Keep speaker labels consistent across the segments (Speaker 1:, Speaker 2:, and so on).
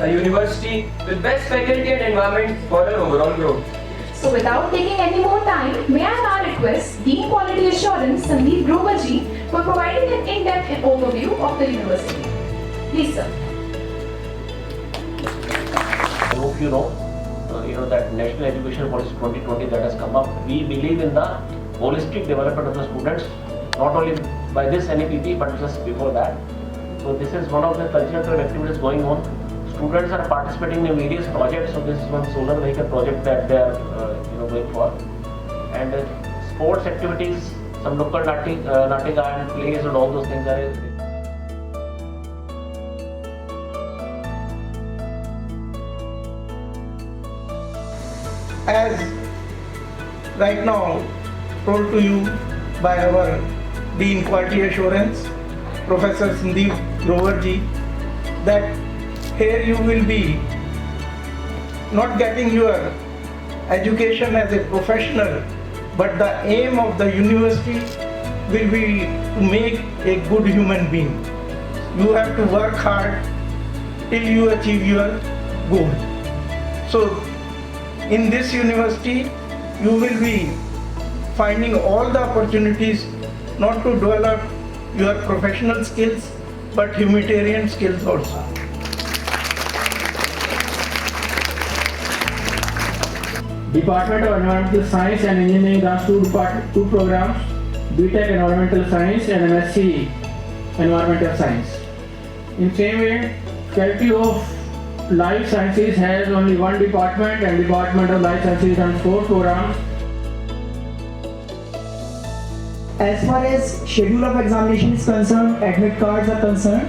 Speaker 1: A university with best faculty and environment for an overall growth.
Speaker 2: So without taking any more time, may I now request Dean Quality Assurance Sandeep Groverji for providing an in-depth overview of the university. Please, sir.
Speaker 3: I hope you know that National Education Policy 2020 that has come up. We believe in the holistic development of the students, not only by this NEPP but just before that. So this is one of the cultural activities going on. Students are participating in various projects. So this is one solar vehicle project that they are going for, and sports activities, some local natika and plays and all those things are.
Speaker 4: As right now told to you by our Dean Quality Assurance, Professor Sandeep Groverji, that here you will be not getting your education as a professional, but the aim of the university will be to make a good human being. You have to work hard till you achieve your goal. So in this university, you will be finding all the opportunities not to develop your professional skills, but humanitarian skills also.
Speaker 5: Department of Environmental Science and Engineering runs two programs, BTech Environmental Science and MSc Environmental Science. In same way, Faculty of Life Sciences has only one department, and Department of Life Sciences runs 4 programs.
Speaker 6: As far as schedule of examination is concerned, admit cards are concerned,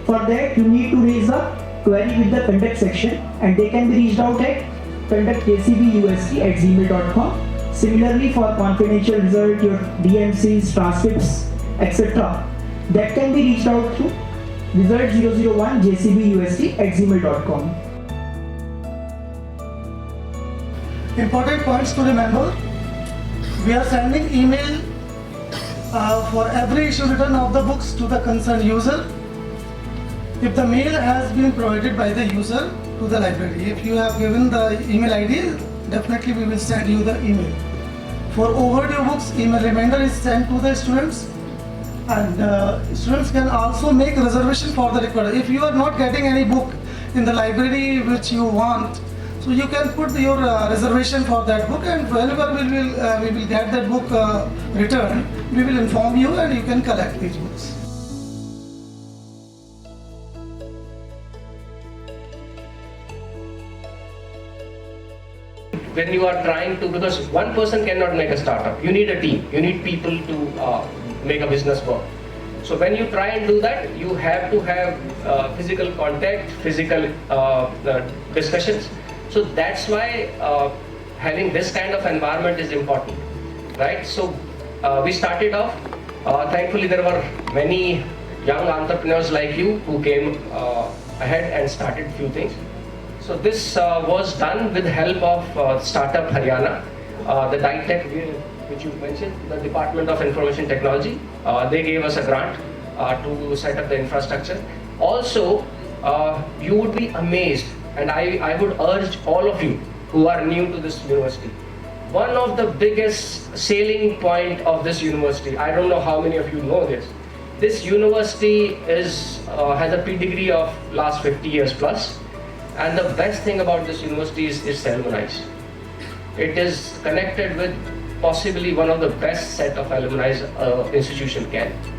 Speaker 6: for that you need to raise a query with the contact section, and they can be reached out at contactjcbust@gmail.com. Similarly, for confidential result, your DMCs, transcripts, etc., that can be reached out through result001jcbust@gmail.com.
Speaker 7: Important points to remember: we are sending email for every issue return of the books to the concerned user. If the mail has been provided by the user to the library, if you have given the email ID, definitely we will send you the email. For overdue books, email reminder is sent to the students, and students can also make reservation for the record. If you are not getting any book in the library which you want, so you can put your reservation for that book, and whenever we will get that book returned, we will inform you and you can collect these books.
Speaker 3: When you are trying to, because one person cannot make a startup, you need a team, you need people to make a business work. So when you try and do that, you have to have physical contact, physical discussions. So that's why having this kind of environment is important, right? So we started off, thankfully there were many young entrepreneurs like you who came ahead and started few things. So this was done with the help of Startup Haryana, the DITech which you mentioned, the Department of Information Technology. They gave us a grant to set up the infrastructure. Also, you would be amazed, and I would urge all of you who are new to this university, one of the biggest selling point of this university, I don't know how many of you know this. This university has a pedigree of last 50 years plus, and the best thing about this university is alumni. It is connected with possibly one of the best set of alumni institution can.